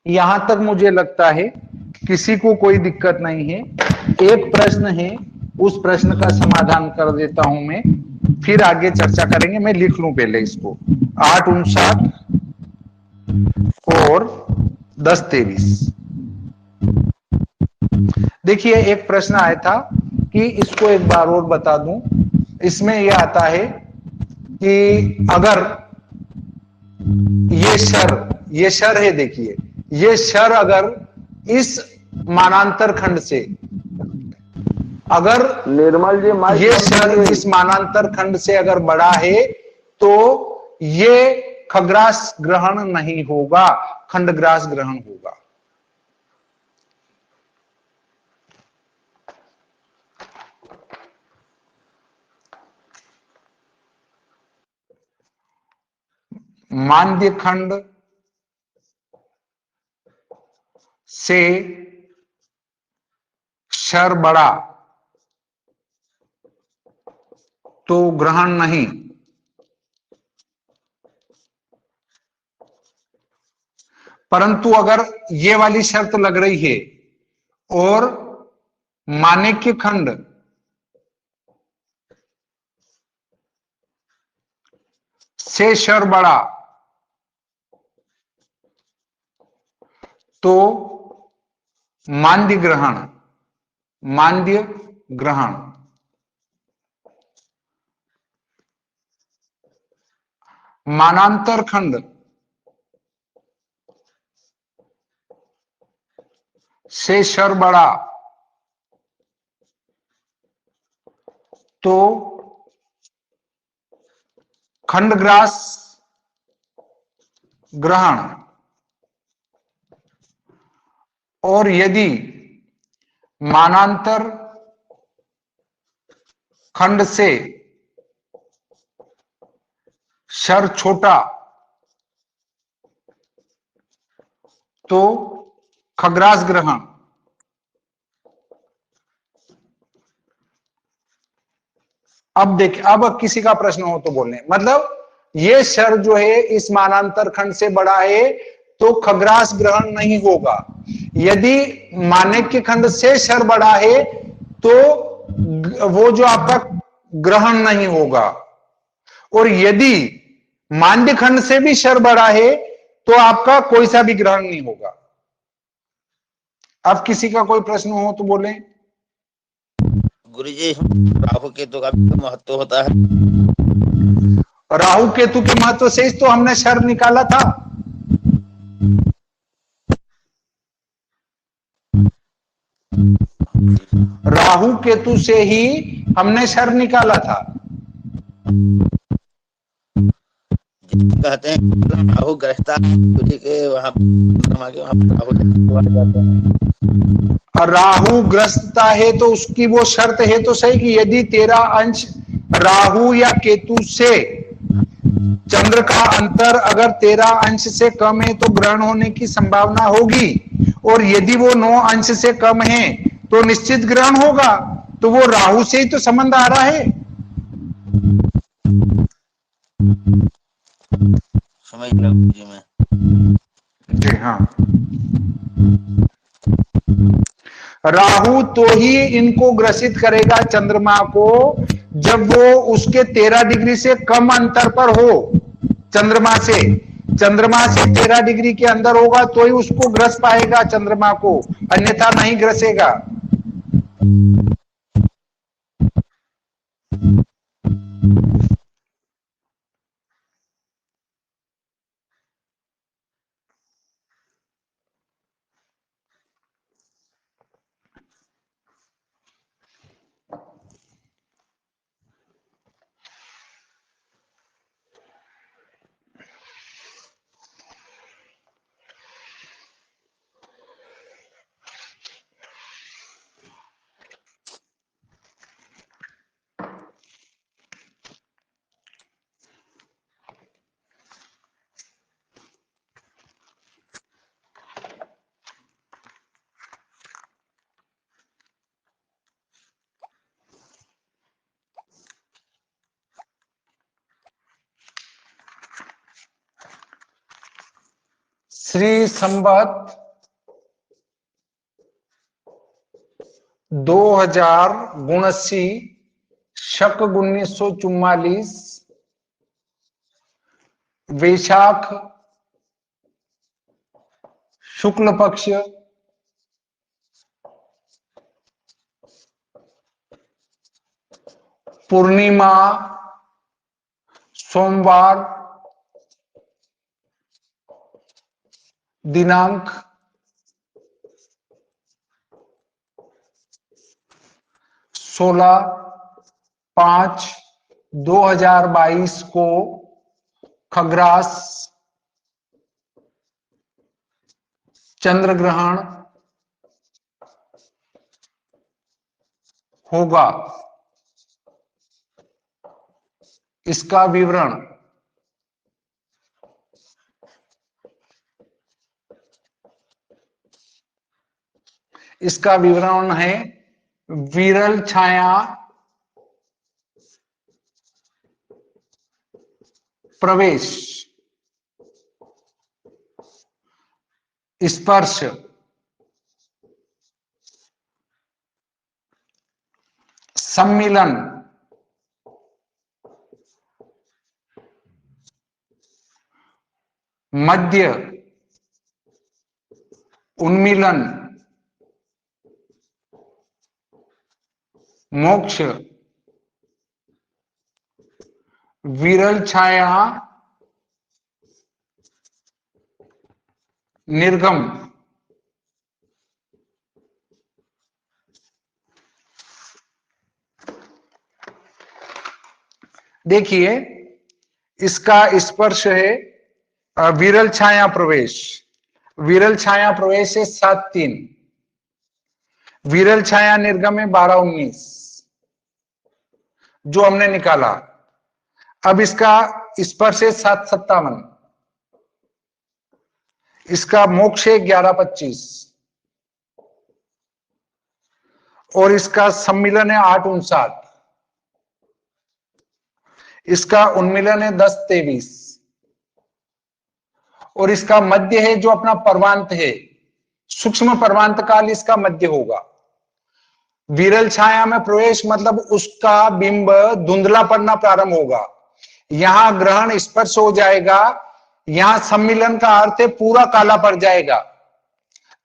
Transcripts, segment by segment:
यहां तक मुझे लगता है किसी को कोई दिक्कत नहीं है। एक प्रश्न है, उस प्रश्न का समाधान कर देता हूं मैं, फिर आगे चर्चा करेंगे। मैं लिख लूं पहले इसको। 8×59 और 10×23। देखिए, एक प्रश्न आया था कि इसको एक बार और बता दूं। इसमें यह आता है कि अगर ये शर है, देखिए ये शर अगर इस मानांतर खंड से, अगर निर्मल जी माइक ये बंद शर कीजिए। इस मानांतर खंड से अगर बड़ा है तो ये खग्रास ग्रहण नहीं होगा, खंडग्रास ग्रहण होगा। मांद्य खंड से शर बड़ा तो ग्रहण नहीं, परंतु अगर ये वाली शर्त लग रही है और मानेक्य खंड से शर बड़ा तो मांद्य ग्रहण, मांद्य ग्रहण, मानांतर खंड से शर बड़ा तो खंडग्रास ग्रहण, और यदि मानांतर खंड से शर छोटा तो खग्रास ग्रहण। अब देखिए, अब किसी का प्रश्न हो तो बोलने, मतलब ये शर जो है इस मानांतर खंड से बड़ा है तो खग्रास ग्रहण नहीं होगा। यदि मानेक्य खंड से शर बड़ा है तो वो जो आपका ग्रहण नहीं होगा, और यदि मांद्य खंड से भी शर बड़ा है तो आपका कोई सा भी ग्रहण नहीं होगा। अब किसी का कोई प्रश्न हो तो बोले। गुरुजी, राहु केतु का भी महत्व होता है। राहु केतु के महत्व से तो हमने शर निकाला था। राहु केतु से ही हमने शर निकाला था। कहते हैं राहु ग्रहता सूर्य के वहां, चंद्रमा के वहां राहु जाते हैं। और राहु ग्रस्तता है तो उसकी वो शर्त है तो सही कि यदि तेरा अंश राहु या केतु से चंद्र का अंतर अगर 13 अंश से कम है तो ग्रहण होने की संभावना होगी, और यदि वो 9 अंश से कम है तो निश्चित ग्रहण होगा। तो वो राहु से ही तो संबंध आ रहा है। समझ गया जी मैं। जी हाँ, राहु तो ही इनको ग्रसित करेगा चंद्रमा को जब वो उसके 13 डिग्री से कम अंतर पर हो। चंद्रमा से 13 डिग्री के अंदर होगा तो ही उसको ग्रस पाएगा चंद्रमा को, अन्यथा नहीं ग्रसेगा। श्री संवत 2079 शक 1944 वैशाख शुक्ल पक्ष पूर्णिमा सोमवार दिनांक 16/5/2022 को खग्रास चंद्र ग्रहण होगा। इसका विवरण है विरल छाया प्रवेश स्पर्श सम्मिलन मध्य उन्मीलन मोक्ष विरल छाया निर्गम। देखिए इसका स्पर्श है विरल छाया प्रवेश। विरल छाया प्रवेश है 7/3। विरल छाया निर्गम है 12/19 जो हमने निकाला। अब इसका स्पर्श है 7/57। इसका मोक्ष है 11/25 और इसका सम्मिलन है 8/59। इसका उन्मिलन है 10/23 और इसका मध्य है जो अपना पर्वांत है, सूक्ष्म पर्वांत काल इसका मध्य होगा। विरल छाया में प्रवेश मतलब उसका बिंब धुंधला पड़ना प्रारंभ होगा। यहां ग्रहण स्पर्श हो जाएगा। यहां सम्मिलन का अर्थ है पूरा काला पड़ जाएगा,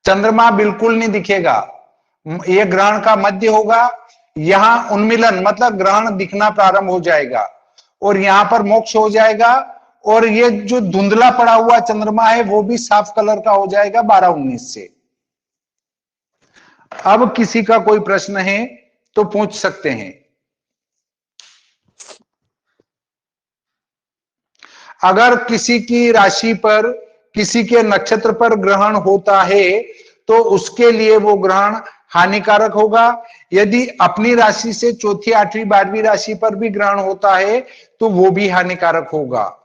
चंद्रमा बिल्कुल नहीं दिखेगा। यह ग्रहण का मध्य होगा। यहां उन्मिलन मतलब ग्रहण दिखना प्रारंभ हो जाएगा और यहां पर मोक्ष हो जाएगा और ये जो धुंधला पड़ा हुआ चंद्रमा है वो भी साफ कलर का हो जाएगा 12/19 से। अब किसी का कोई प्रश्न है तो पूछ सकते हैं। अगर किसी की राशि पर किसी के नक्षत्र पर ग्रहण होता है तो उसके लिए वो ग्रहण हानिकारक होगा। यदि अपनी राशि से चौथी, आठवीं, 12वीं राशि पर भी ग्रहण होता है तो वो भी हानिकारक होगा।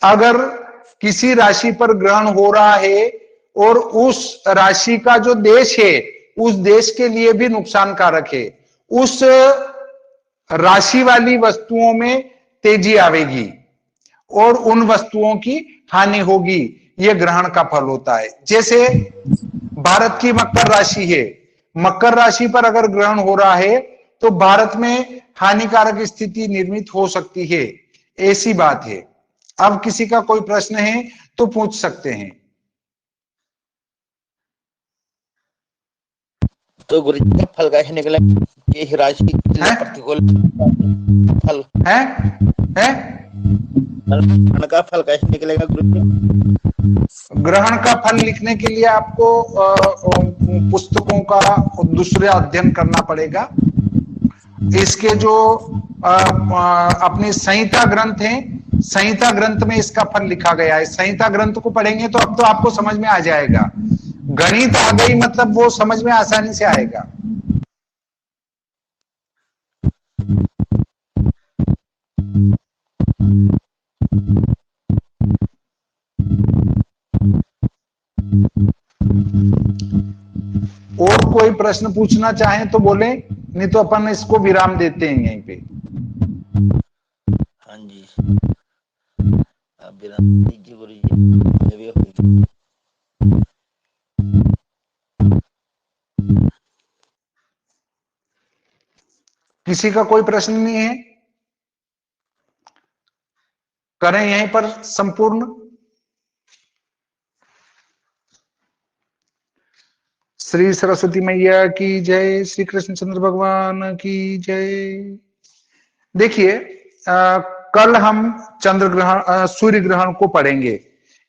अगर किसी राशि पर ग्रहण हो रहा है और उस राशि का जो देश है उस देश के लिए भी नुकसानकारक है, उस राशि वाली वस्तुओं में तेजी आवेगी और उन वस्तुओं की हानि होगी। यह ग्रहण का फल होता है। जैसे भारत की मकर राशि है, मकर राशि पर अगर ग्रहण हो रहा है तो भारत में हानिकारक स्थिति निर्मित हो सकती है, ऐसी बात है। अब किसी का कोई प्रश्न है तो पूछ सकते हैं। तो गुरु जी फल कैसे निकले कि राशि प्रतिकूल फल है ग्रहण का फल कैसे निकलेगा गुरु जी? ग्रहण का फल लिखने के लिए आपको पुस्तकों का दूसरा अध्ययन करना पड़ेगा। इसके जो अपने संहिता ग्रंथ हैं, संहिता ग्रंथ में इसका फल लिखा गया है। संहिता ग्रंथ को पढ़ेंगे तो अब तो आपको समझ में आ जाएगा। गणित आ गई मतलब वो समझ में आसानी से आएगा। और कोई प्रश्न पूछना चाहें तो बोले, नहीं तो अपन इसको विराम देते हैं यहीं पे। हाँ जी, आप विराम दीजिए गुरु जी। किसी का कोई प्रश्न नहीं है? करें यहीं पर संपूर्ण। श्री सरस्वती मैया की जय, श्री कृष्णचंद्र भगवान की जय। देखिए, कल हम चंद्र ग्रहण, सूर्य ग्रहण को पढ़ेंगे।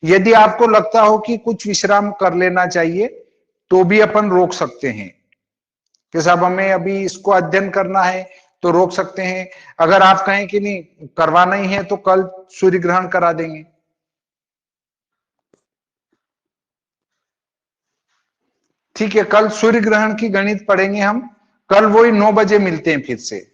यदि आपको लगता हो कि कुछ विश्राम कर लेना चाहिए तो भी अपन रोक सकते हैं कि साहब हमें अभी इसको अध्ययन करना है, तो रोक सकते हैं। अगर आप कहें कि नहीं करवाना ही है तो कल सूर्य ग्रहण करा देंगे। ठीक है, कल सूर्य ग्रहण की गणित पढ़ेंगे हम। कल वही 9 बजे मिलते हैं फिर से।